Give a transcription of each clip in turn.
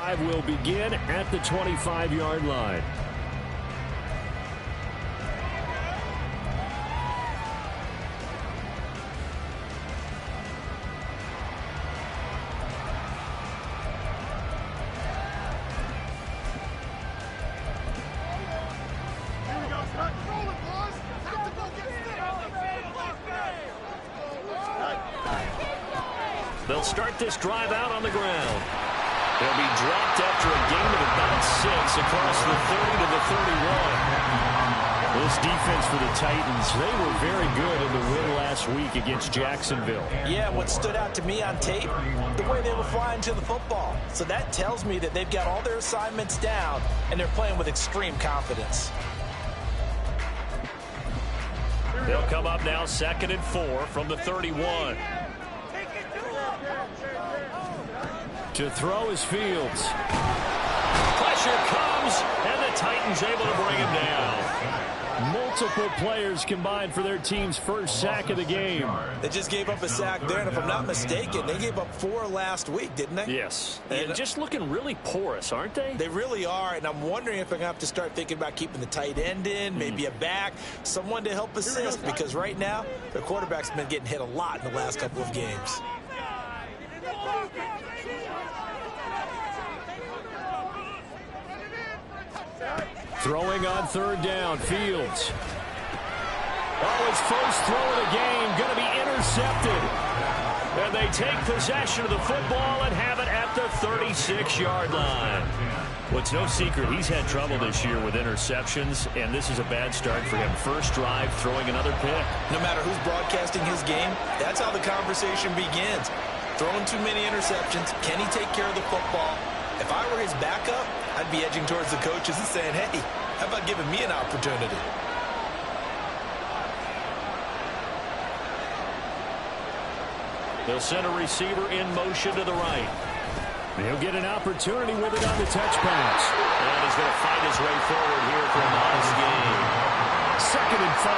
drive will begin at the 25-yard line. They'll start this drive out on the ground. They'll be dropped after a gain of about 6 across the 30 to the 31. This defense for the Titans, they were very good in the win last week against Jacksonville. Yeah, what stood out to me on tape, the way they were flying to the football. So that tells me that they've got all their assignments down, and they're playing with extreme confidence. They'll come up now 2nd and 4 from the 31. To throw is Fields. Pressure comes, and the Titans able to bring him down. Multiple players combined for their team's first sack of the game. They just gave up a sack there, and if I'm not mistaken, they gave up 4 last week, didn't they? Yes, and just looking really porous, aren't they? They really are, and I'm wondering if I'm going to have to start thinking about keeping the tight end in, maybe a back, someone to help assist, because right now, their quarterback's been getting hit a lot in the last couple of games. Throwing on 3rd down, Fields. Oh, his first throw of the game going to be intercepted. And they take possession of the football and have it at the 36-yard line. Well, it's no secret he's had trouble this year with interceptions, and this is a bad start for him. First drive, throwing another pick. No matter who's broadcasting his game, that's how the conversation begins. Throwing too many interceptions, can he take care of the football? If I were his backup, I'd be edging towards the coaches and saying, hey, how about giving me an opportunity? They'll send a receiver in motion to the right. He'll get an opportunity with it on the touch pass. And he's going to fight his way forward here for a modest gain. 2nd and 5.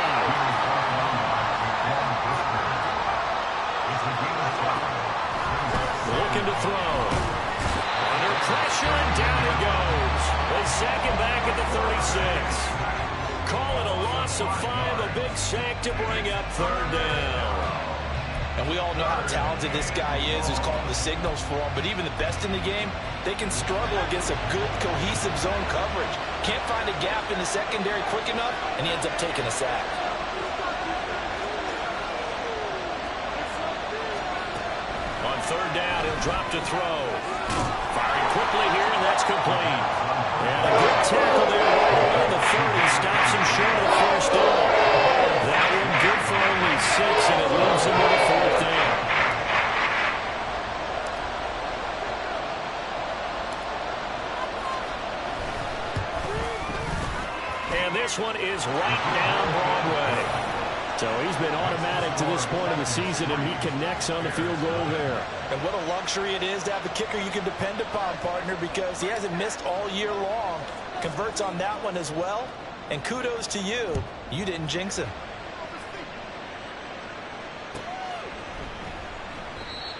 Looking to throw. Under pressure, and down he goes. They sack him back at the 36. Call it a loss of 5, a big sack to bring up 3rd down. And we all know how talented this guy is who's calling the signals for him, but even the best in the game, they can struggle against a good, cohesive zone coverage. Can't find a gap in the secondary quick enough, and he ends up taking a sack. On 3rd down, he'll drop to throw. Firing quickly here, and that's complete. And a good tackle there right around the 30. Stops him short of 1st down. That one good for only 6, and it leaves him with a 4th down. And this one is right down Broadway. So he's been automatic to this point of the season, and he connects on the field goal there. And what a luxury it is to have a kicker you can depend upon, partner, because he hasn't missed all year long. Converts on that one as well. And kudos to you. You didn't jinx him.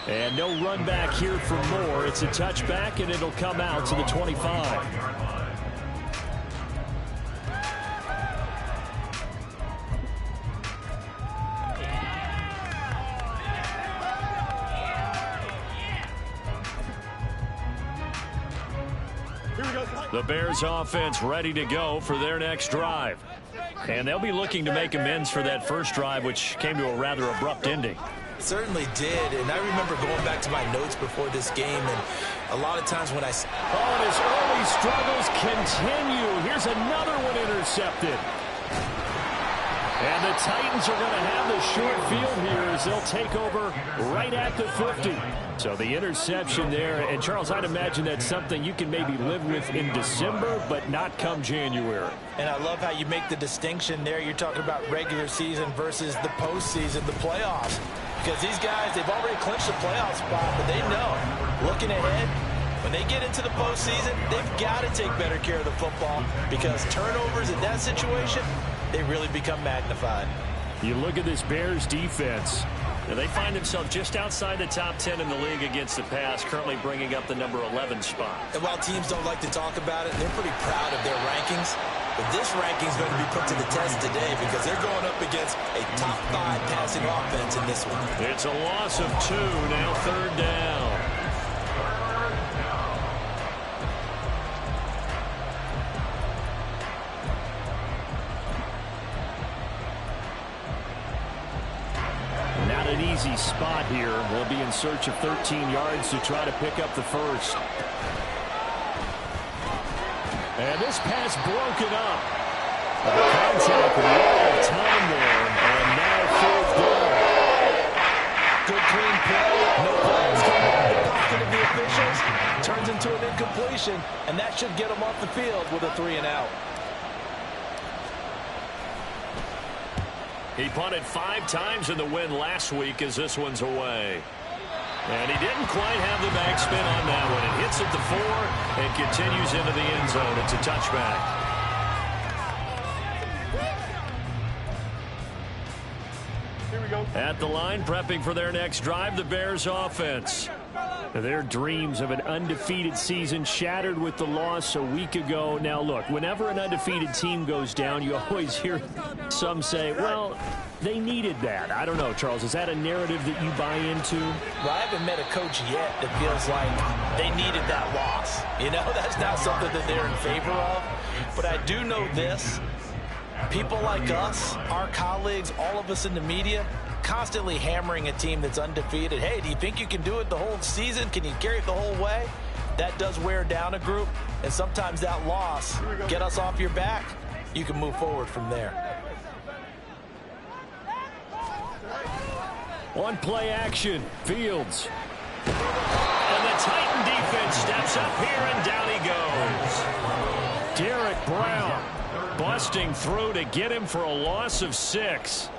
And no run back here for more. It's a touchback, and it'll come out to the 25. The Bears offense ready to go for their next drive. And they'll be looking to make amends for that first drive, which came to a rather abrupt ending. Certainly did, and I remember going back to my notes before this game, and a lot of times when I... Oh, and his early struggles continue. Here's another one intercepted. And the Titans are going to have the short field here as they'll take over right at the 50. So the interception there, and Charles, I'd imagine that's something you can maybe live with in December, but not come January. And I love how you make the distinction there. You're talking about regular season versus the postseason, the playoffs. Because these guys, they've already clinched the playoff spot, but they know, looking ahead, when they get into the postseason, they've got to take better care of the football because turnovers in that situation, they really become magnified. You look at this Bears defense. And they find themselves just outside the top 10 in the league against the pass, currently bringing up the number 11 spot. And while teams don't like to talk about it, they're pretty proud of their rankings. But this ranking is going to be put to the test today because they're going up against a top 5 passing offense in this one. It's a loss of 2, now 3rd down. Not an easy spot here. They'll be in search of 13 yards to try to pick up the first. And this pass broken up. Contact with a lot of time there. And now 4th down. Good clean play. No players coming out of the pocket of the officials. Turns into an incompletion. And that should get them off the field with a 3-and-out. He punted 5 times in the win last week as this one's away. And he didn't quite have the backspin on that one. It hits at the 4 and continues into the end zone. It's a touchback. Here we go. At the line, prepping for their next drive, the Bears offense. Their dreams of an undefeated season shattered with the loss a week ago. Now, look, whenever an undefeated team goes down, you always hear some say, well, they needed that. I don't know, Charles. Is that a narrative that you buy into? Well, I haven't met a coach yet that feels like they needed that loss. You know, that's not something that they're in favor of. But I do know this. People like us, our colleagues, all of us in the media, constantly hammering a team that's undefeated. Hey, do you think you can do it the whole season? Can you carry it the whole way? That does wear down a group, and sometimes that loss, get us off your back, you can move forward from there. On play action, Fields. And the Titan defense steps up here, and down he goes. Derek Brown busting through to get him for a loss of 6.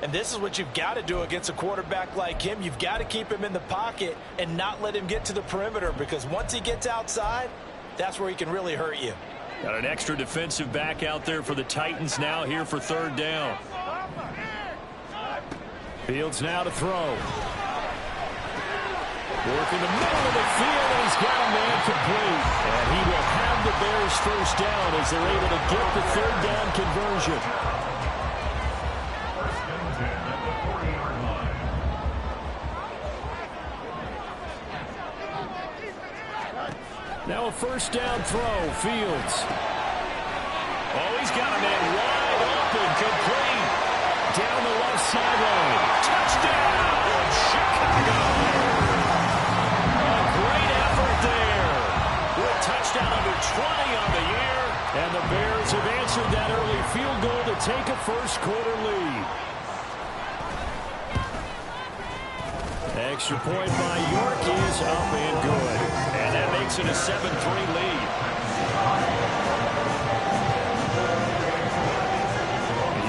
And this is what you've got to do against a quarterback like him. You've got to keep him in the pocket and not let him get to the perimeter, because once he gets outside, that's where he can really hurt you. Got an extra defensive back out there for the Titans now here for 3rd down. Fields now to throw. Work in the middle of the field, and he's got a man complete. And he will have the Bears 1st down as they're able to get the 3rd down conversion. Now a 1st down throw, Fields. Oh, he's got a man wide open, complete. Down the left sideline. Touchdown, Chicago. A great effort there. With touchdown number 20 on the year. And the Bears have answered that early field goal to take a 1st quarter lead. Extra point by York is up and good. And that makes it a 7-3 lead.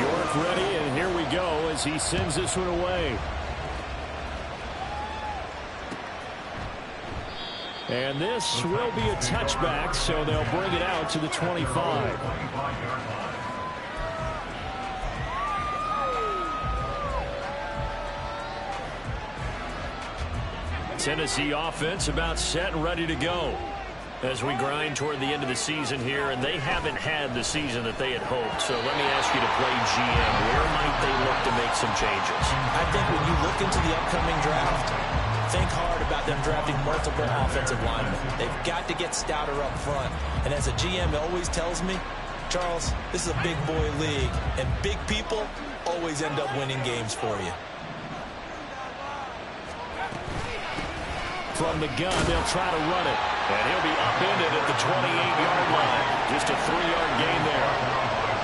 York ready, and here we go as he sends this one away. And this will be a touchback, so they'll bring it out to the 25. Tennessee offense about set and ready to go as we grind toward the end of the season here, and they haven't had the season that they had hoped. So let me ask you to play GM. Where might they look to make some changes? I think when you look into the upcoming draft, think hard about them drafting multiple offensive linemen. They've got to get stouter up front. And as a GM always tells me, Charles, this is a big boy league, and big people always end up winning games for you. From the gun, they'll try to run it. And he'll be upended at the 28-yard line. Just a 3-yard gain there.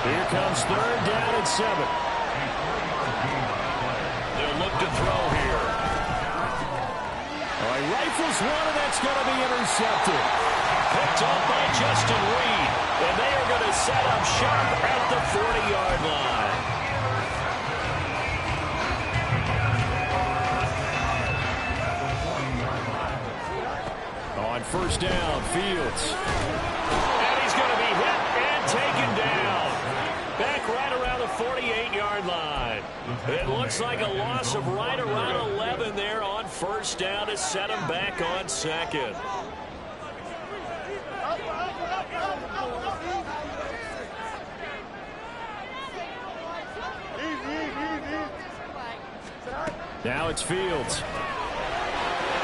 Here comes 3rd down and 7. They'll look to throw here. All right, rifles one, and that's going to be intercepted. Picked up by Justin Reed. And they are going to set up shop at the 40-yard line. On 1st down, Fields. And he's going to be hit and taken down. Back back right around the 48-yard line. It looks like a loss of right around 11 there on first down to set them back on second. Now it's Fields.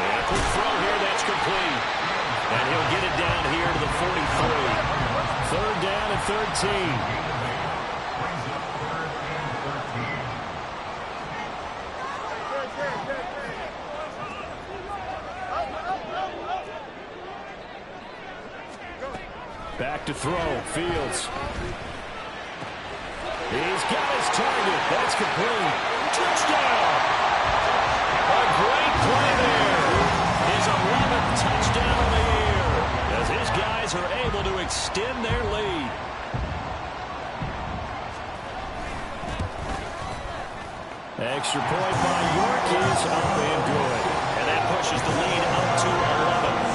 And a quick throw here, that's complete. And he'll get it down here to the 43. Third down and 13. Back to throw, Fields. He's got his target. That's complete. Touchdown! A great play there. His 11th touchdown of the year as his guys are able to extend their lead. Extra point by York is up and good. And that pushes the lead up to 11.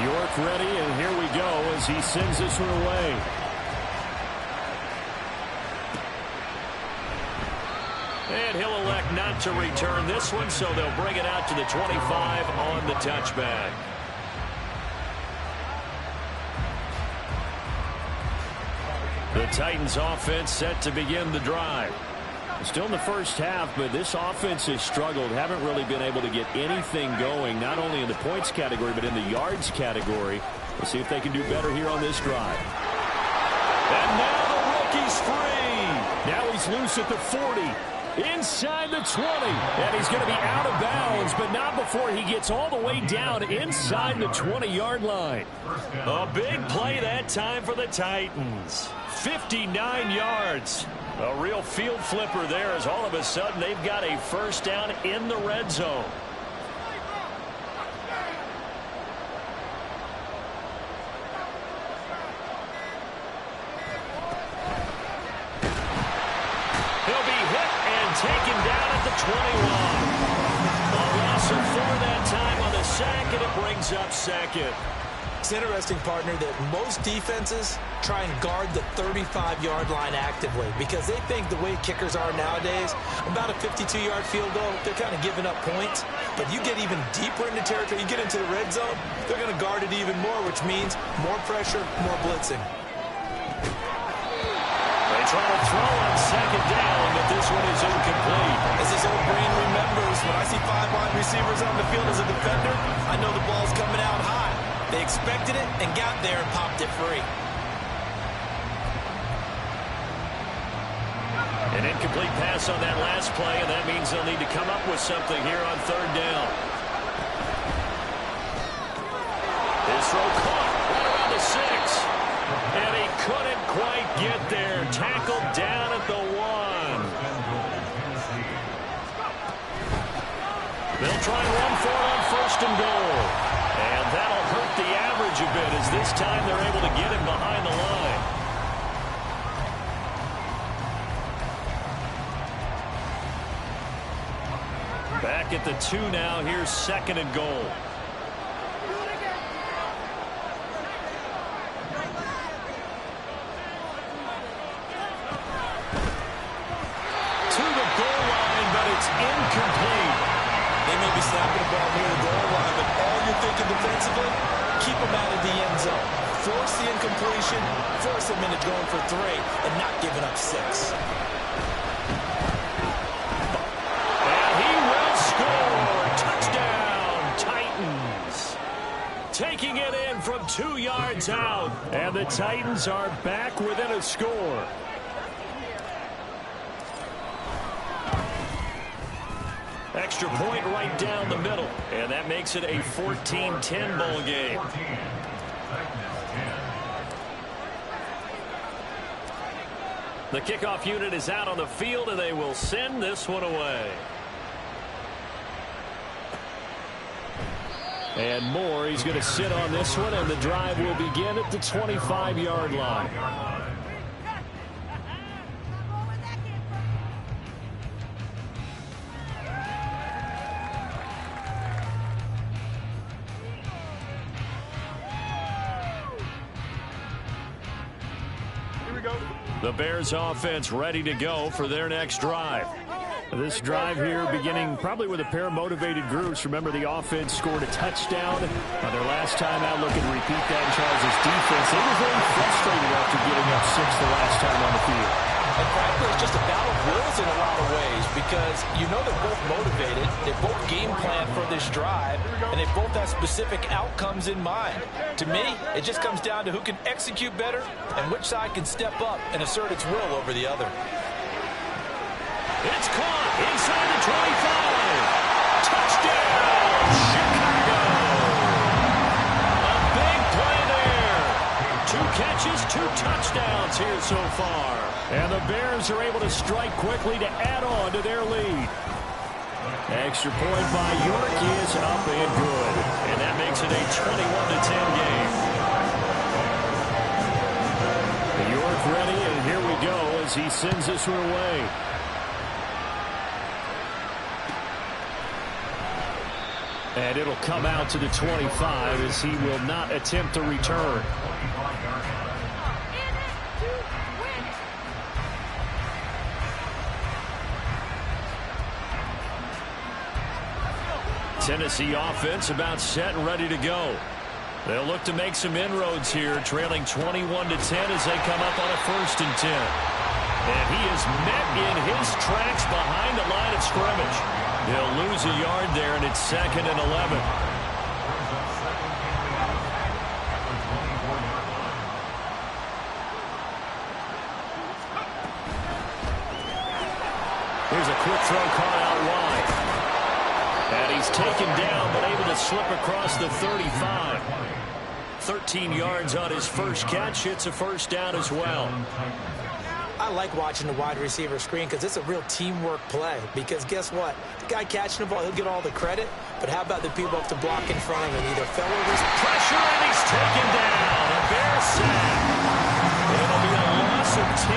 York ready, and here we go as he sends this one away. And he'll elect not to return this one, so they'll bring it out to the 25 on the touchback. The Titans offense set to begin the drive. Still in the first half, but this offense has struggled. Haven't really been able to get anything going, not only in the points category, but in the yards category. We'll see if they can do better here on this drive. And now the rookie's free. Now he's loose at the 40. Inside the 20. And he's going to be out of bounds, but not before he gets all the way down inside the 20-yard line. A big play that time for the Titans. 59 yards. A real field flipper there as all of a sudden they've got a first down in the red zone. He'll be hit and taken down at the 21. A loss of 4 that time on the sack, and it brings up second. It's interesting, partner, that most defenses try and guard the 35-yard line actively because they think the way kickers are nowadays, about a 52-yard field goal, they're kind of giving up points. But you get even deeper into territory, you get into the red zone, they're going to guard it even more, which means more pressure, more blitzing. They try to throw on second down, but this one is incomplete. As his old brain remembers, when I see 5 wide receivers on the field as a defender, I know the ball's coming out high. They expected it and got there and popped it free. An incomplete pass on that last play, and that means they'll need to come up with something here on third down. His throw caught right around the 6. And he couldn't quite get there. Tackled down at the 1. They'll try and run for it on first and goal. And that'll hurt the average a bit as this time they're able to get him behind the line. Back at the 2 now. Here's second and goal. To the goal line, but it's incomplete. They may be snapping the ball near the goal line, but all you're thinking defensively, keep them out of the end zone. Force the incompletion, force them into going for 3, and not giving up 6. And he will score. Touchdown, Titans. Taking it in from 2 yards out. And the Titans are back within a score. Extra point right down the middle. And that makes it a 14-10 ball game. The kickoff unit is out on the field, and they will send this one away. And Moore, he's going to sit on this one, and the drive will begin at the 25-yard line. go. The Bears offense ready to go for their next drive. This drive here beginning probably with a pair of motivated groups. Remember, the offense scored a touchdown on their last time out. Looking to repeat that in Charles' defense. They were very frustrated after giving up 6 the last time on the field. And frankly, it's just a battle of wills in a lot of ways because you know they're both motivated. They both game plan for this drive, and they both have specific outcomes in mind. To me, it just comes down to who can execute better and which side can step up and assert its will over the other. It's caught inside the 25. Touchdown, Chicago. A big play there. 2 catches, 2 touchdowns here so far. And the Bears are able to strike quickly to add on to their lead. Extra point by York is up and good. And that makes it a 21-10 game. York ready, and here we go as he sends this one away. And it'll come out to the 25 as he will not attempt to return. Tennessee offense about set and ready to go. They'll look to make some inroads here, trailing 21-10 as they come up on a 1st and 10. And he is met in his tracks behind the line of scrimmage. They'll lose a yard there, and it's 2nd and 11. Here's a quick throw caught out wide. And he's taken down, but able to slip across the 35. 13 yards on his first catch. It's a 1st down as well. I like watching the wide receiver screen because it's a real teamwork play. Because guess what? The guy catching the ball, he'll get all the credit. But how about the people up to block in front of him? Either fell over his pressure, and he's taken down. A Bear sack. It'll be a loss of 10.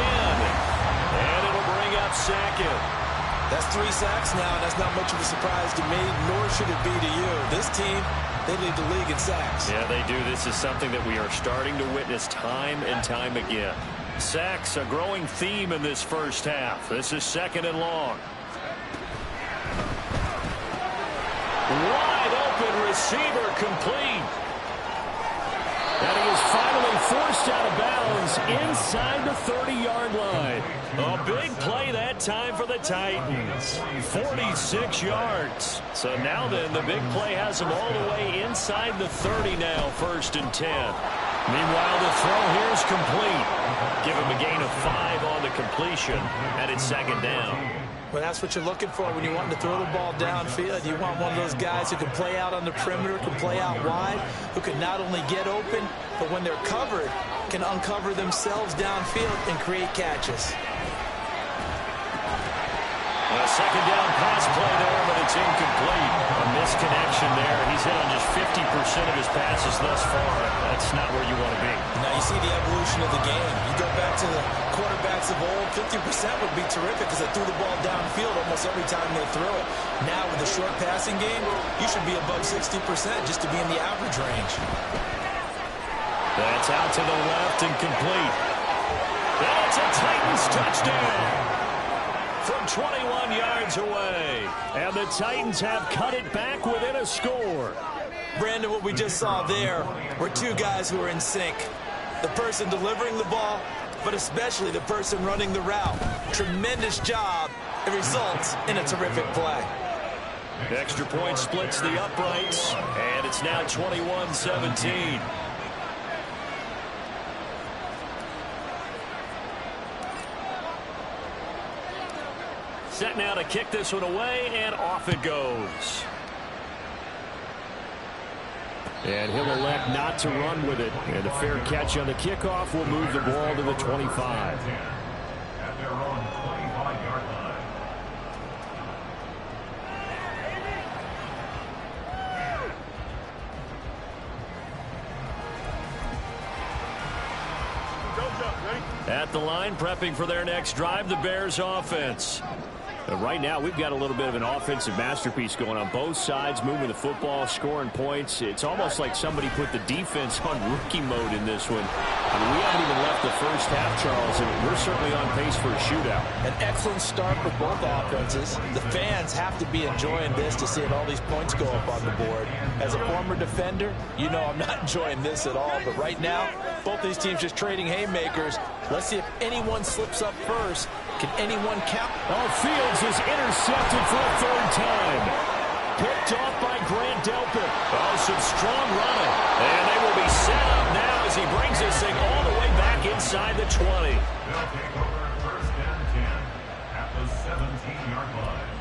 And it'll bring up 2nd. That's 3 sacks now, and that's not much of a surprise to me, nor should it be to you. This team, they lead the league in sacks. Yeah, they do. This is something that we are starting to witness time and time again. Sacks, a growing theme in this first half. This is 2nd and long. Wide open receiver complete. And he is finally forced out of bounds inside the 30-yard line. A big play that time for the Titans. 46 yards. So now then, the big play has him all the way inside the 30 now, 1st and 10. Meanwhile, the throw here is complete. Give him a gain of 5 on the completion, and it's 2nd down. Well, that's what you're looking for when you want to throw the ball downfield. You want one of those guys who can play out on the perimeter, can play out wide, who can not only get open, but when they're covered, can uncover themselves downfield and create catches. A 2nd down pass play there, but it's incomplete. A misconnection there. He's hit on just 50% of his passes thus far. That's not where you want to be. Now you see the evolution of the game. You go back to the quarterbacks of old, 50% would be terrific because they threw the ball downfield almost every time they throw it. Now with the short passing game, you should be above 60% just to be in the average range. That's out to the left and complete. That's a Titans touchdown from 21 yards away. And the Titans have cut it back within a score. Brandon, what we just saw there were 2 guys who are in sync. The person delivering the ball, but especially the person running the route. Tremendous job. It results in a terrific play. Extra point splits the uprights, and it's now 21-17. Set now to kick this one away, and off it goes. And he'll elect not to run with it. And a fair catch on the kickoff will move the ball to the 25. At their own 25-yard line. At the line, prepping for their next drive, the Bears offense. Right now, we've got a little bit of an offensive masterpiece going on both sides, moving the football, scoring points. It's almost like somebody put the defense on rookie mode in this one. I mean, we haven't even left the first half, Charles, and we're certainly on pace for a shootout. An excellent start for both offenses. The fans have to be enjoying this to see all these points go up on the board. As a former defender, you know I'm not enjoying this at all. But right now, both these teams just trading haymakers. Let's see if anyone slips up first. Can anyone count? Oh, Fields is intercepted for a third time. Picked off by Grant Delpit. Oh, some strong running. And they will be set up now as he brings this thing all the way back inside the 20. They'll take over first and 10 at the 17-yard line.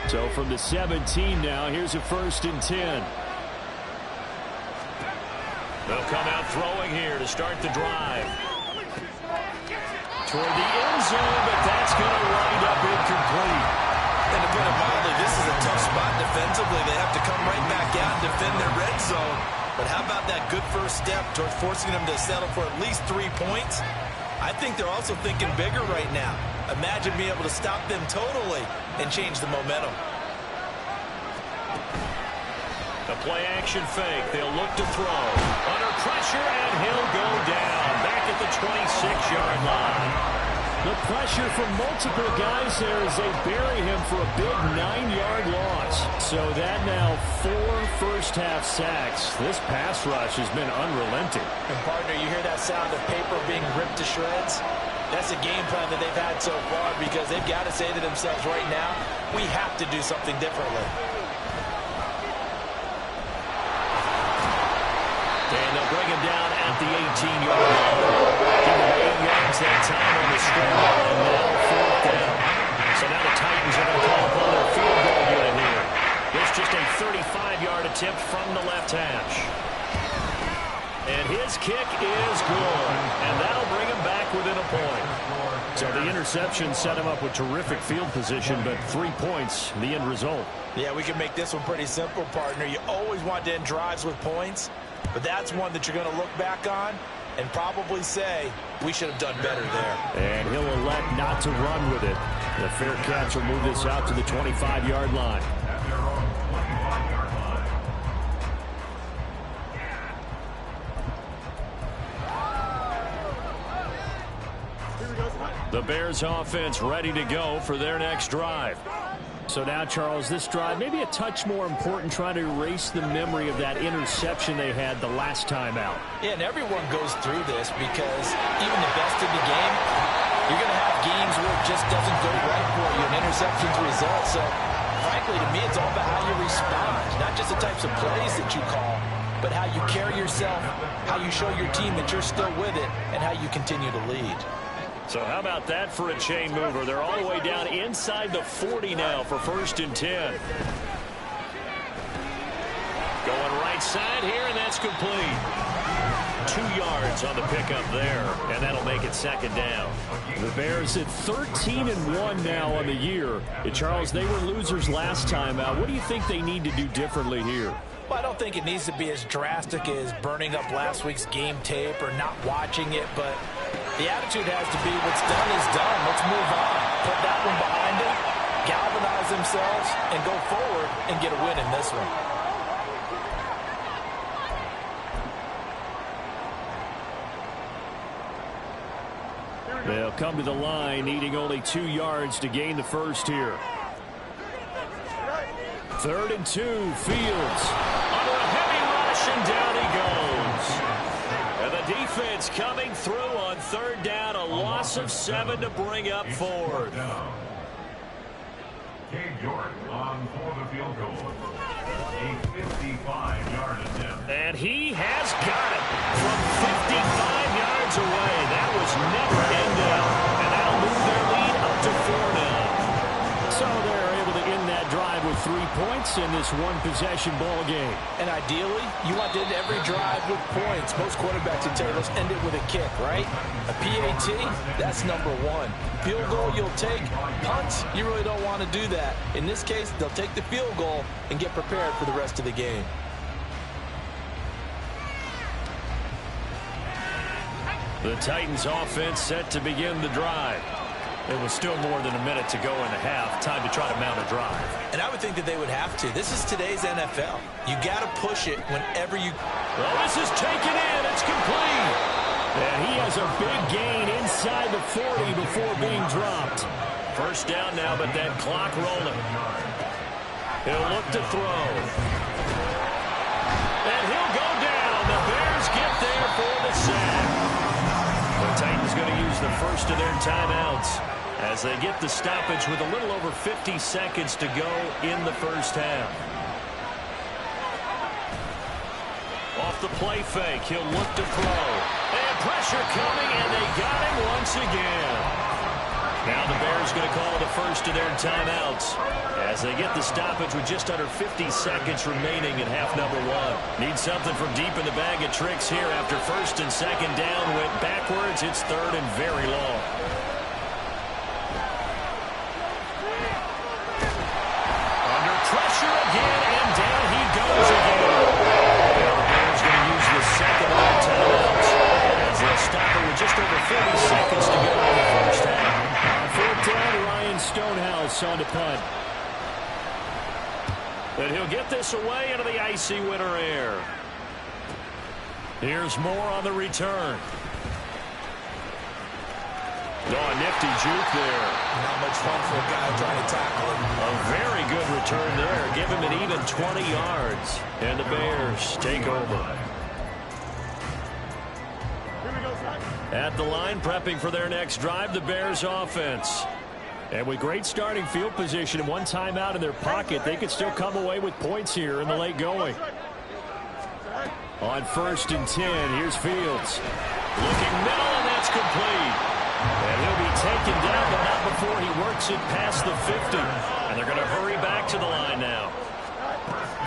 So from the 17 now, here's a first and 10. They'll come out throwing here to start the drive. Toward the end zone, but that's going to wind up incomplete. And to put it mildly, this is a tough spot defensively. They have to come right back out and defend their red zone. But how about that good first step towards forcing them to settle for at least 3 points? I think they're also thinking bigger right now. Imagine being able to stop them totally and change the momentum. A play-action fake. They'll look to throw. Under pressure, and he'll go down. Back at the 26-yard line. The pressure from multiple guys there as they bury him for a big 9-yard loss. So that now 4 first-half sacks. This pass rush has been unrelenting. And, partner, you hear that sound of paper being ripped to shreds? That's a game plan that they've had so far because they've got to say to themselves right now, we have to do something differently. And they'll bring him down at the 18-yard line. Give him 8 yards that time on the score, and now 4th down. So now the Titans are going to call upon their field goal unit here. It's just a 35-yard attempt from the left hash. And his kick is good, and that'll bring him back within a point. So the interception set him up with terrific field position, but 3 points, the end result. Yeah, we can make this one pretty simple, partner. You always want to end drives with points. But that's one that you're going to look back on and probably say, we should have done better there. And he'll elect not to run with it. The fair catch will move this out to the 25-yard line. At their own 25-yard line. The Bears offense ready to go for their next drive. So now, Charles, this drive maybe a touch more important, trying to erase the memory of that interception they had the last time out. Yeah, and everyone goes through this because even the best in the game, you're going to have games where it just doesn't go right for you, and interceptions result. So, frankly, to me, it's all about how you respond, not just the types of plays that you call, but how you carry yourself, how you show your team that you're still with it, and how you continue to lead. So how about that for a chain mover? They're all the way down inside the 40 now for first and 10. Going right side here, and that's complete. 2 yards on the pickup there, and that'll make it second down. The Bears at 13-1 now on the year. Charles, they were losers last time out. What do you think they need to do differently here? Well, I don't think it needs to be as drastic as burning up last week's game tape or not watching it, but the attitude has to be what's done is done. Let's move on. Put that one behind them, galvanize themselves, and go forward and get a win in this one. They'll come to the line, needing only 2 yards to gain the first here. 3rd and 2, Fields. Under a heavy rush, and down he goes. And the defense coming through on 3rd down, a loss of 7 to bring up 4th. Cade York on for the field goal. A 55-yard attempt. And he has got it from 55 yards away. That was never in doubt. And that'll move their lead up to 4 now. So they're able to end that drive with 3 points in this one-possession ball game. And ideally, you want to end every drive with points. Most quarterbacks would tell you, let's end it with a kick, right? A PAT, that's number 1. Field goal you'll take. Punts, you really don't want to do that. In this case, they'll take the field goal and get prepared for the rest of the game. The Titans offense set to begin the drive. It was still more than a minute to go in the half. Time to try to mount a drive. And I would think that they would have to. This is today's NFL. You got to push it whenever you... Well, this is taken in. It's complete. And he has a big gain inside the 40 before being dropped. First down now, but that clock rolling. He'll look to throw. And he'll go down. The Bears get there for the sack. The Titans going to use the first of their timeouts as they get the stoppage with a little over 50 seconds to go in the first half. Off the play fake, he'll look to throw. And pressure coming, and they got him once again. Now the Bears going to call the first of their timeouts as they get the stoppage with just under 50 seconds remaining in half number one. Need something from deep in the bag of tricks here after first and second down went backwards. It's third and very long. Under pressure again, and down he goes again. Now the Bears going to use the second of their timeouts as they'll stop it with just over 40 seconds to go in the first half. Fourth down, Ryan Stonehouse on to punt. But he'll get this away into the icy winter air. Here's more on the return. Oh, nifty juke there. Not much fun for a guy trying to tackle him. A very good return there. Give him an even 20 yards. And the Bears take over. At the line, prepping for their next drive, the Bears offense. And with great starting field position and one timeout in their pocket, they could still come away with points here in the late going. On first and 10, here's Fields. Looking middle, and that's complete. And he'll be taken down, but not before he works it past the 50. And they're going to hurry back to the line now.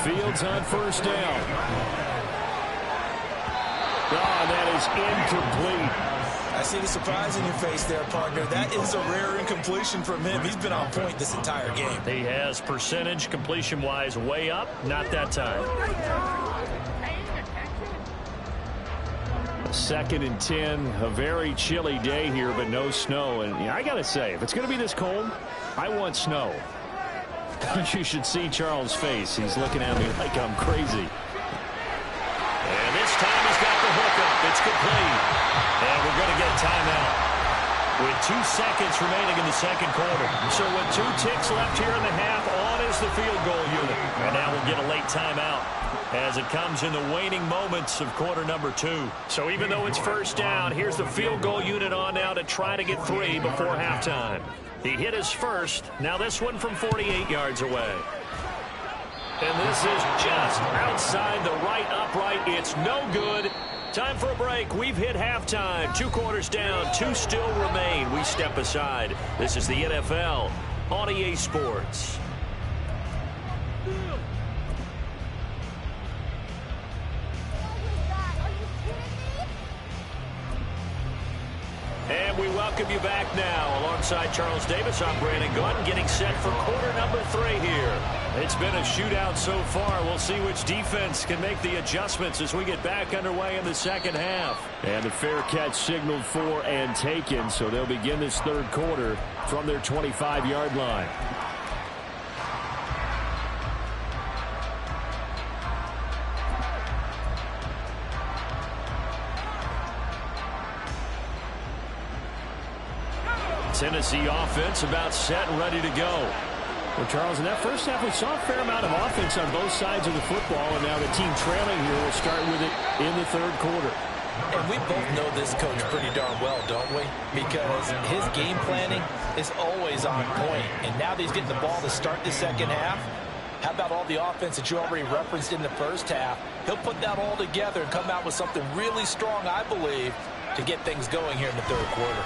Fields on first down. Oh, that is incomplete. I see the surprise in your face there, partner. That is a rare incompletion from him. He's been on point this entire game. He has percentage completion-wise way up. Not that time. Second and 10. A very chilly day here, but no snow. And I got to say, if it's going to be this cold, I want snow. You should see Charles' face. He's looking at me like I'm crazy. And this time he's got the hookup. It's complete. And we're going to get a timeout with 2 seconds remaining in the second quarter. So with 2 ticks left here in the half, on is the field goal unit. And now we'll get a late timeout as it comes in the waning moments of quarter number 2. So even though it's first down, here's the field goal unit on now to try to get 3 before halftime. He hit his first. Now this one from 48 yards away. And this is just outside the right upright. It's no good. Time for a break. We've hit halftime. 2 quarters down. 2 still remain. We step aside. This is the NFL on EA Sports. And we welcome you back now. Alongside Charles Davis, I'm Brandon Gunn, getting set for quarter number 3 here. It's been a shootout so far. We'll see which defense can make the adjustments as we get back underway in the second half. And the fair catch signaled for and taken, so they'll begin this third quarter from their 25-yard line. Tennessee offense about set and ready to go. Well, Charles, in that first half, we saw a fair amount of offense on both sides of the football, and now the team trailing here will start with it in the third quarter. And we both know this coach pretty darn well, don't we? Because his game planning is always on point. And now that he's getting the ball to start the second half, how about all the offense that you already referenced in the first half? He'll put that all together and come out with something really strong, I believe, to get things going here in the third quarter.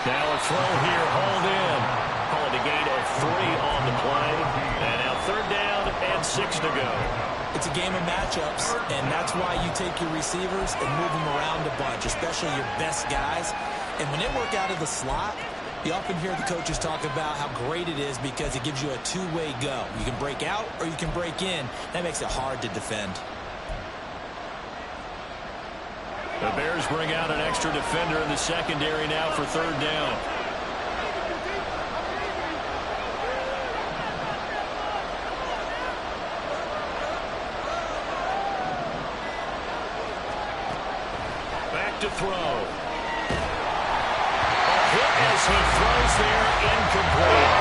Now a throw here, hauled in. Call it a gain of 3 on the play. And now third down and 6 to go. It's a game of matchups, and that's why you take your receivers and move them around a bunch, especially your best guys. And when they work out of the slot, you often hear the coaches talk about how great it is because it gives you a two-way go. You can break out or you can break in. That makes it hard to defend. The Bears bring out an extra defender in the secondary now for third down. Back to throw. A hit as he throws there, incomplete.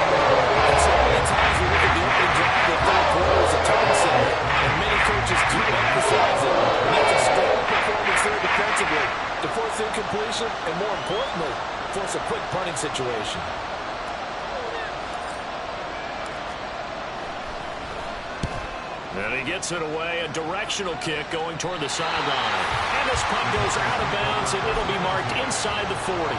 And so many times we look at the opening drive of third quarter as a turn center, and many coaches do emphasize it. And that's a strong performance there defensively to force incompletion and, more importantly, force a quick punting situation. And he gets it away, a directional kick going toward the sideline. And this punt goes out of bounds, and it'll be marked inside the 40.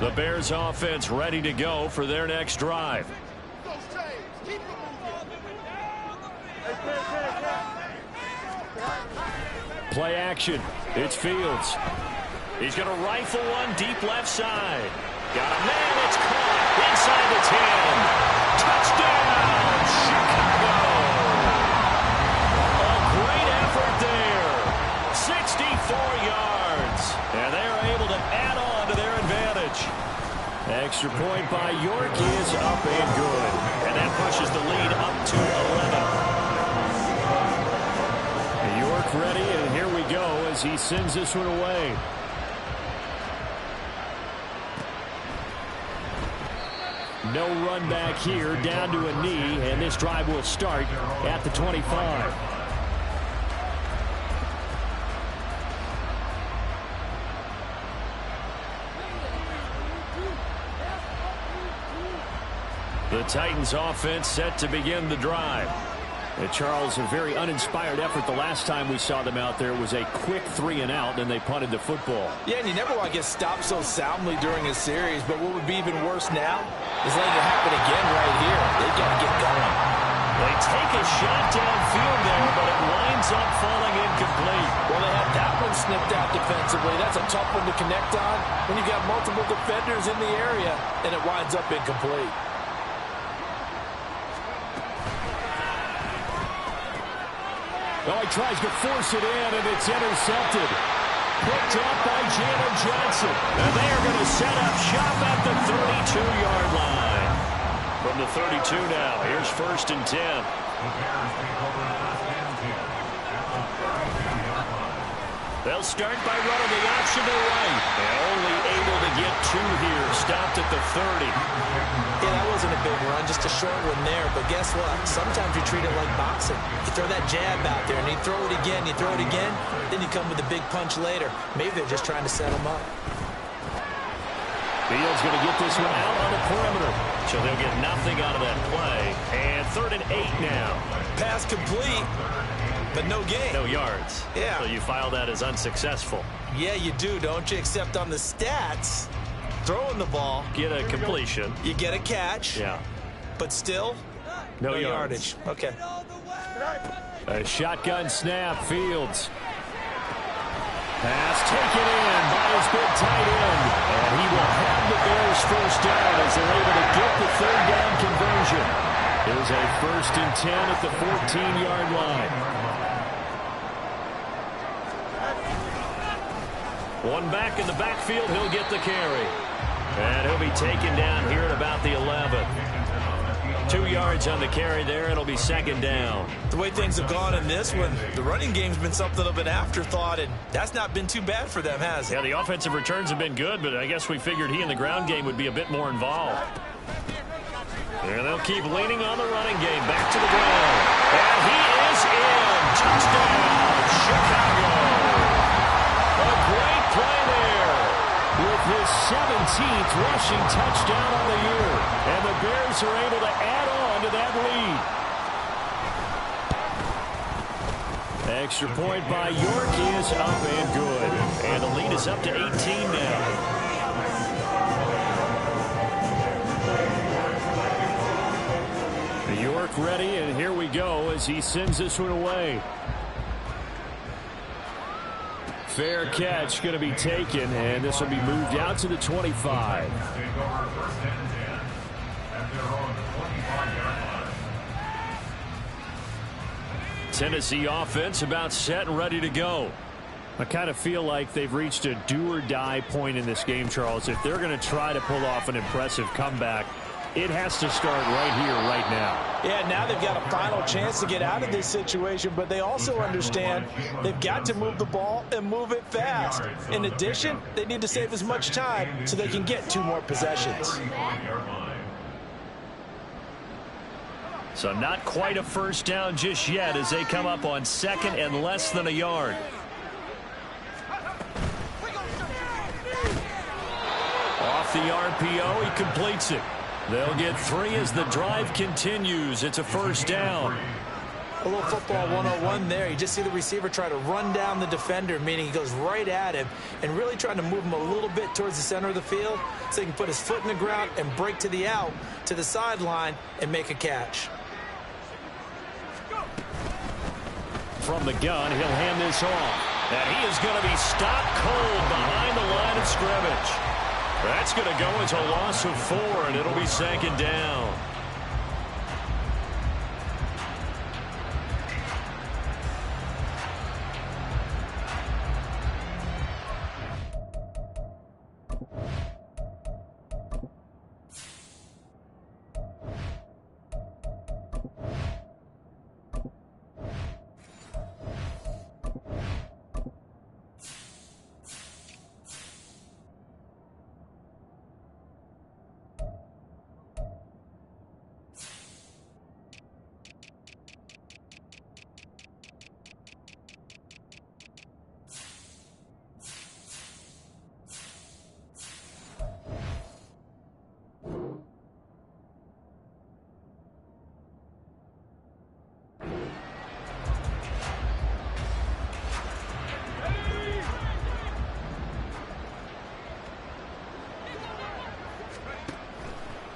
The Bears offense ready to go for their next drive. Play action. It's Fields. He's going to rifle one deep left side. Got a man. It's caught inside the 10. Touchdown, Chicago. A great effort there. 64 yards. And they are able to add on to their advantage. Extra point by York is up and good. And that pushes the lead up to 11. York ready, and here we go as he sends this one away. No run back here, down to a knee, and this drive will start at the 25. The Titans offense set to begin the drive. And Charles, a very uninspired effort the last time we saw them out there was a quick 3-and-out, and they punted the football. Yeah, and you never want to get stopped so soundly during a series, but what would be even worse now is letting it happen again right here. They've got to get going. They take a shot downfield there, but it winds up falling incomplete. Well, they had that one snipped out defensively. That's a tough one to connect on when you've got multiple defenders in the area, and it winds up incomplete. Oh, he tries to force it in, and it's intercepted. Picked up by Jalen Johnson. And they are going to set up shop at the 32-yard line. From the 32 now, here's 1st and 10. They'll start by running the option to the right. And only able to get 2 here. Stopped at the 30. Yeah, that wasn't a big run, just a short one there. But guess what? Sometimes you treat it like boxing. You throw that jab out there, and you throw it again, you throw it again, then you come with a big punch later. Maybe they're just trying to set them up. Fields going to get this one out on the perimeter. So they'll get nothing out of that play. And 3rd and 8 now. Pass complete, but no gain. No yards. Yeah. So you file that as unsuccessful. Yeah, you do, don't you? Except on the stats, throwing the ball. Get a completion. You get a catch. Yeah. But still, no yardage. Okay. A shotgun snap, Fields. Pass taken in by his big tight end. And he will have the Bears first down as they're able to get the 3rd down conversion. It was a 1st and 10 at the 14-yard line. One back in the backfield, he'll get the carry. And he'll be taken down here at about the 11. 2 yards on the carry there. It'll be 2nd down. The way things have gone in this one, the running game's been something of an afterthought, and that's not been too bad for them, has it? Yeah, the offensive returns have been good, but I guess we figured he in the ground game would be a bit more involved. And they'll keep leaning on the running game. Back to the ground. And he is in. Touchdown, Chicago. A great play there with his 17th rushing touchdown on the year. And the Bears are able to add on to that lead. Extra point by York is up and good. And the lead is up to 18 now. York ready, and here we go as he sends this one away. Fair catch going to be taken, and this will be moved out to the 25. Tennessee offense about set and ready to go. I kind of feel like they've reached a do-or-die point in this game, Charles. If they're going to try to pull off an impressive comeback, it has to start right here, right now. Yeah, now they've got a final chance to get out of this situation, but they also understand they've got to move the ball and move it fast. In addition, they need to save as much time so they can get 2 more possessions. So not quite a first down just yet as they come up on 2nd and less than a yard. Off the RPO, he completes it. They'll get 3 as the drive continues. It's a first down. A little football 101 there. You just see the receiver try to run down the defender, meaning he goes right at him and really trying to move him a little bit towards the center of the field so he can put his foot in the ground and break to the out, to the sideline, and make a catch. From the gun, he'll hand this off. And he is going to be stopped cold behind the line of scrimmage. That's going to go as a loss of 4, and it'll be 2nd down.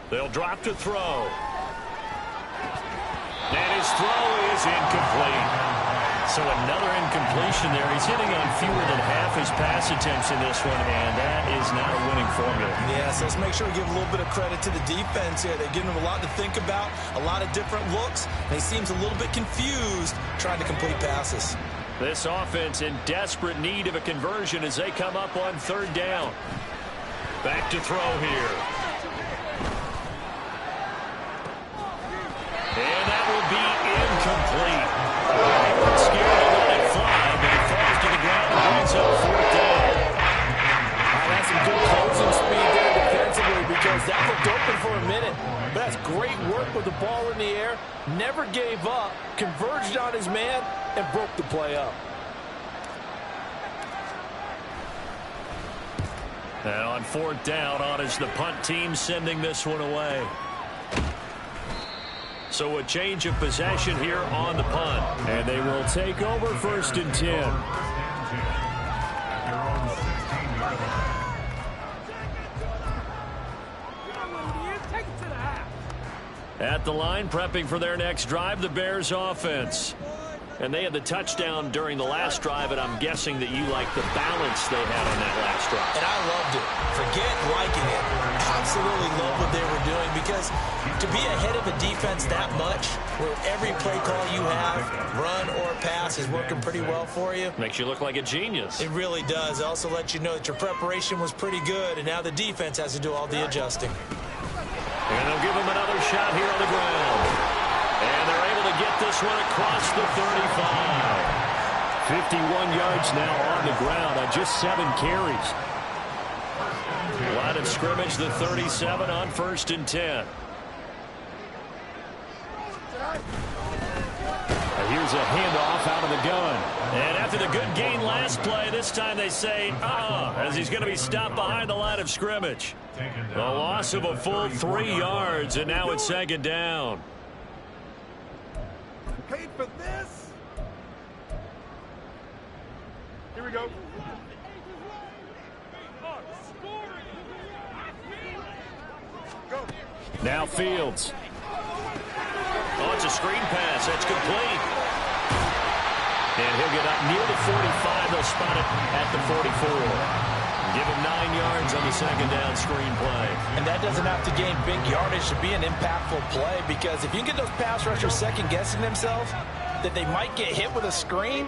They'll drop to throw. And his throw is incomplete. So another incompletion there. He's hitting on fewer than half his pass attempts in this one, and that is not a winning formula. Yeah, so let's make sure we give a little bit of credit to the defense here. They've given him a lot to think about, a lot of different looks, and he seems a little bit confused trying to complete passes. This offense in desperate need of a conversion as they come up on 3rd down. Back to throw here. And that will be incomplete. Scared to let it fly, but it falls to the ground and brings up 4th down. That's some good closing speed there defensively because that looked open for a minute. But that's great work with the ball in the air. Never gave up, converged on his man, and broke the play up. And on 4th down, on is the punt team sending this one away. So a change of possession here on the punt. And they will take over 1st and 10. At the line, prepping for their next drive, the Bears offense. And they had the touchdown during the last drive, and I'm guessing that you like the balance they had on that last drive. And I loved it. Forget liking it. Absolutely love what they were doing because to be ahead of a defense that much, where every play call you have, run or pass, is working pretty well for you. Makes you look like a genius. It really does. It also lets you know that your preparation was pretty good, and now the defense has to do all the adjusting. And they'll give him another shot here on the ground. And they're able to get this one across the 35. 51 yards now on the ground on just 7 carries. Line of scrimmage, the 37 on 1st and 10. Here's a handoff out of the gun. And after the good gain last play, this time they say, as he's going to be stopped behind the line of scrimmage. A loss of a full 3 yards, and now it's 2nd down. Paid for this. Here we go. Go. Now Fields. Oh, it's a screen pass. That's complete. And he'll get up near the 45. They'll spot it at the 44. Give him 9 yards on the 2nd down screen play. And that doesn't have to gain big yardage to be an impactful play because if you can get those pass rushers second-guessing themselves, that they might get hit with a screen,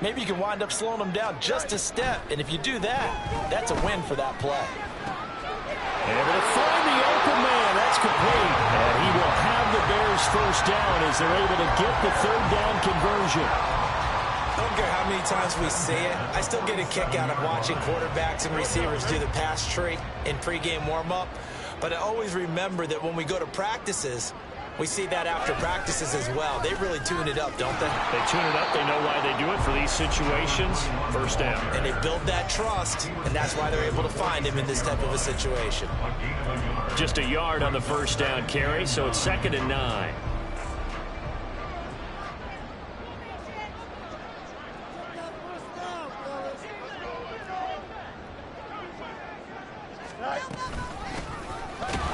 maybe you can wind up slowing them down just a step. And if you do that, that's a win for that play. Able to find the open man. That's complete. And he will have the Bears first down as they're able to get the third down conversion. I don't care how many times we see it. I still get a kick out of watching quarterbacks and receivers do the pass tree in pregame warm-up. But I always remember that when we go to practices, we see that after practices as well. They really tune it up, don't they? They tune it up. They know why they do it for these situations. First down. And they build that trust, and that's why they're able to find him in this type of a situation. Just a yard on the first down carry, so it's 2nd and 9.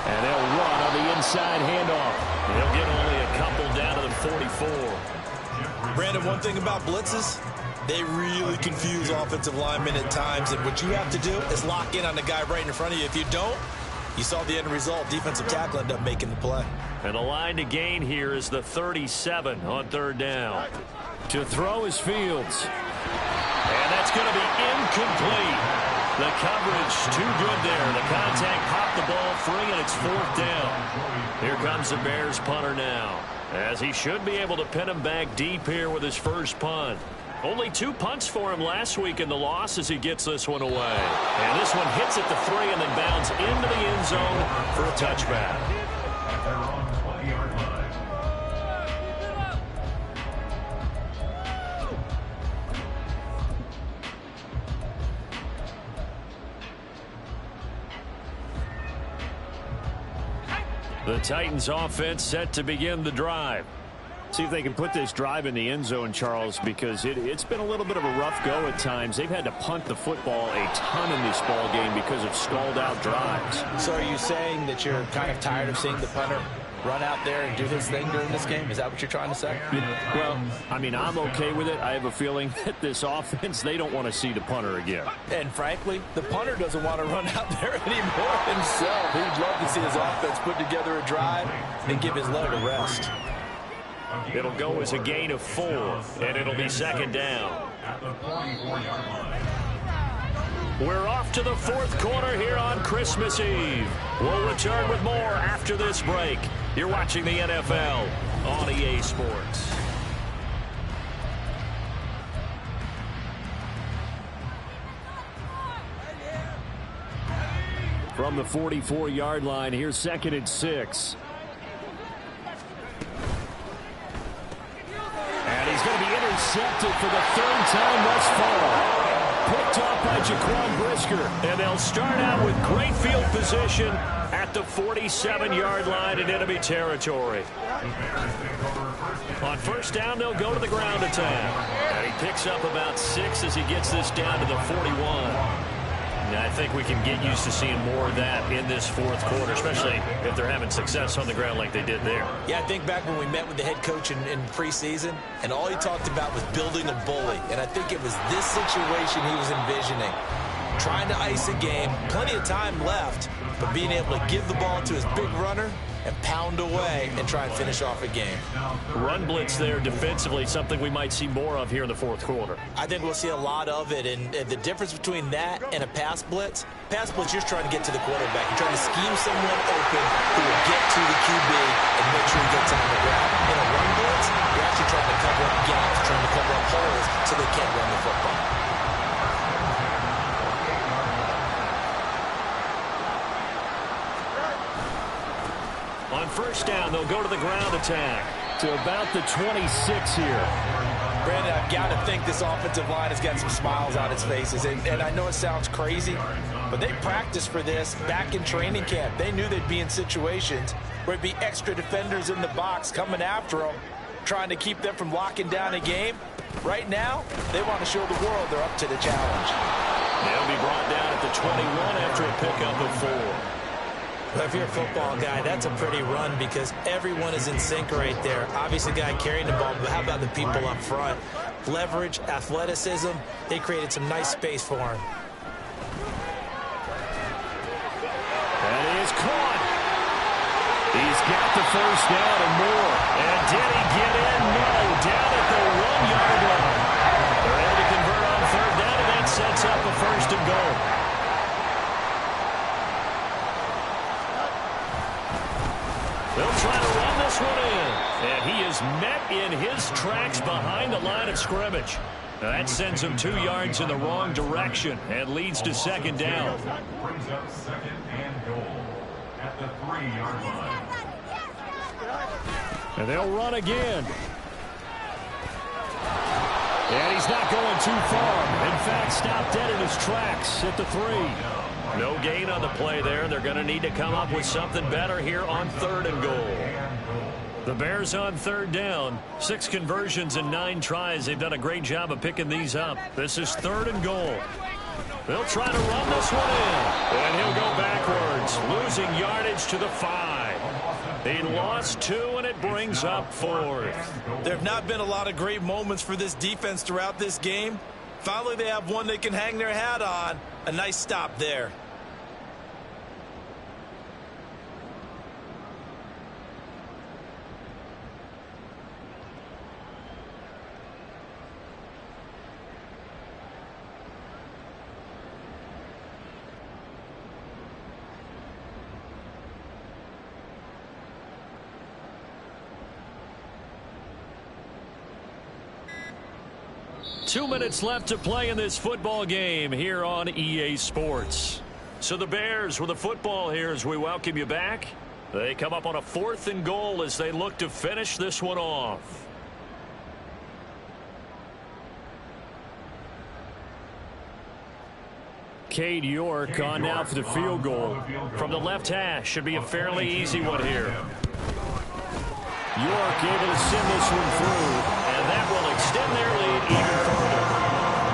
And they'll run on the inside handoff. They'll get only a couple down to the 44. Brandon, one thing about blitzes, they really confuse offensive linemen at times, and what you have to do is lock in on the guy right in front of you. If you don't, you saw the end result. Defensive tackle ended up making the play. And the line to gain here is the 37 on third down. To throw is Fields. And that's going to be incomplete. The coverage too good there. The contact popped the ball free, and it's 4th down. Here comes the Bears punter now, as he should be able to pin him back deep here with his first punt. Only 2 punts for him last week in the loss as he gets this one away. And this one hits at the 3 and then bounds into the end zone for a touchback. The Titans offense set to begin the drive. See if they can put this drive in the end zone, Charles, because it's been a little bit of a rough go at times. They've had to punt the football a ton in this ball game because of stalled out drives. So are you saying that you're kind of tired of seeing the punter run out there and do his thing during this game? Is that what you're trying to say? Well, I mean, I'm okay with it. I have a feeling that this offense, they don't want to see the punter again. And frankly, the punter doesn't want to run out there anymore himself. He'd love to see his offense put together a drive and give his leg a rest. It'll go as a gain of 4, and it'll be 2nd down. We're off to the 4th quarter here on Christmas Eve. We'll return with more after this break. You're watching the NFL on EA Sports. From the 44-yard line, here's 2nd and 6. And he's going to be intercepted for the 3rd time thus far. Picked up by Jaquan Brisker. And they'll start out with great field position at the 47-yard line in enemy territory. On first down, they'll go to the ground attack. And he picks up about 6 as he gets this down to the 41. I think we can get used to seeing more of that in this 4th quarter, especially if they're having success on the ground like they did there. Yeah, I think back when we met with the head coach in preseason, and all he talked about was building a bully. And I think it was this situation he was envisioning. Trying to ice a game, plenty of time left, but being able to give the ball to his big runner and pound away and try and finish off a game. Run blitz there defensively, something we might see more of here in the 4th quarter. I think we'll see a lot of it, and the difference between that and a pass blitz, you're just trying to get to the quarterback. You're trying to scheme someone open who will get to the QB and make sure he gets on the ground. In a run blitz, you're actually trying to cover up gaps, trying to cover up holes so they can't run the football. On first down, they'll go to the ground attack to about the 26 here. Brandon, I've got to think this offensive line has got some smiles on its faces. And I know it sounds crazy, but they practiced for this back in training camp. They knew they'd be in situations where it'd be extra defenders in the box coming after them, trying to keep them from locking down a game. Right now, they want to show the world they're up to the challenge. They'll be brought down at the 21 after a pickup of 4. But if you're a football guy, that's a pretty run because everyone is in sync right there. Obviously, the guy carrying the ball, but how about the people up front? Leverage, athleticism, they created some nice space for him. That is caught. He's got the first down and more. And did he get in? No. Down at the tracks behind the line of scrimmage. That sends them 2 yards in the wrong direction and leads to second down. Brings up second and goal at the 3-yard line. And they'll run again. And he's not going too far. In fact, stopped dead in his tracks at the 3. No gain on the play there. They're going to need to come up with something better here on 3rd and goal. The Bears on 3rd down. 6 conversions and 9 tries. They've done a great job of picking these up. This is 3rd and goal. They'll try to run this one in. And he'll go backwards, losing yardage to the 5. He lost 2, and it brings up 4th. There have not been a lot of great moments for this defense throughout this game. Finally, they have one they can hang their hat on. A nice stop there. Two minutes left to play in this football game here on EA Sports. So the Bears with the football here as we welcome you back. They come up on a 4th and goal as they look to finish this one off. Cade York on now for the field goal. From the left hash, should be a fairly easy one here. York able to send this one through, and that will extend their lead even further.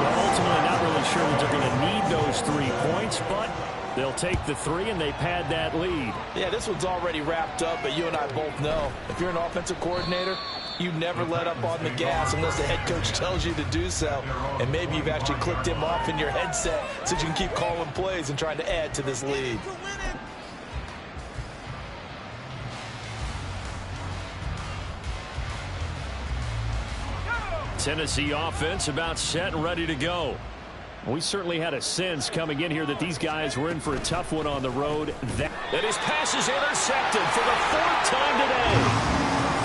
Well, ultimately not really sure that they're going to need those 3 points, but they'll take the 3 and they pad that lead. Yeah, this one's already wrapped up, but you and I both know if you're an offensive coordinator, you never let up on the gas unless the head coach tells you to do so. And maybe you've actually clicked him off in your headset so you can keep calling plays and trying to add to this lead. Tennessee offense about set and ready to go. We certainly had a sense coming in here that these guys were in for a tough one on the road. And his pass is intercepted for the 4th time today.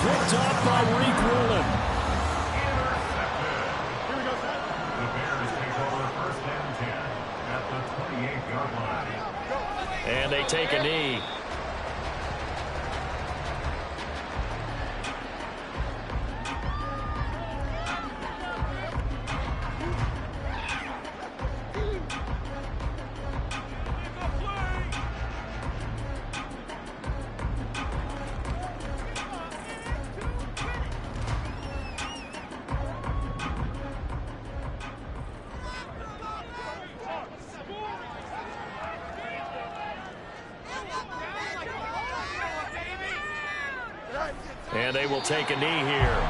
Picked up by Reek Rulin. Here we go, Pat. The Bears take over 1st and 10 at the 28-yard line. And they take a knee. And they will take a knee here.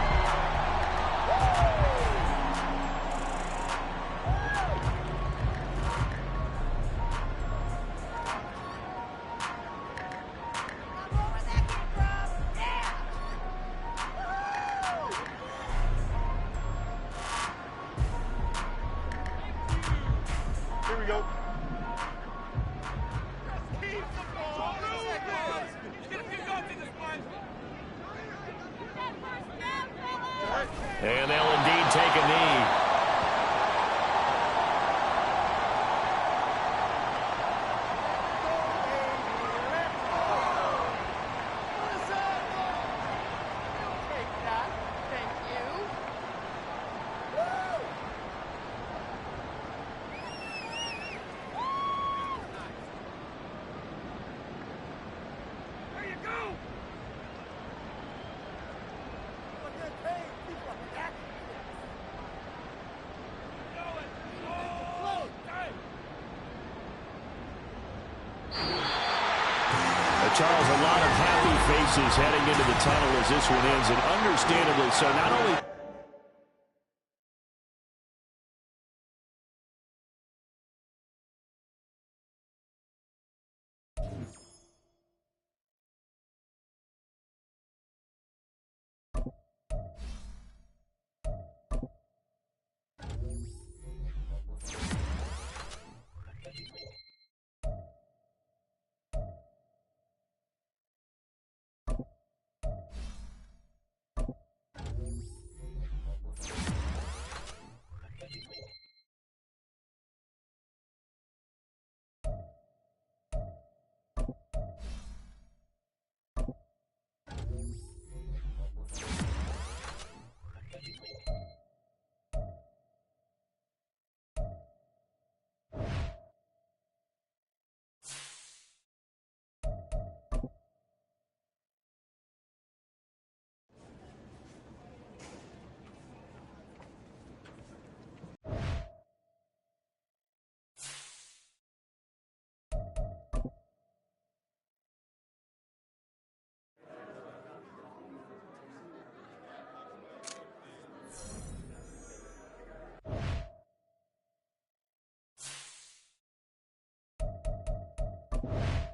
Here we go. And they'll indeed take a knee. Charles, a lot of happy faces heading into the tunnel as this one ends, and understandably so. Not only now.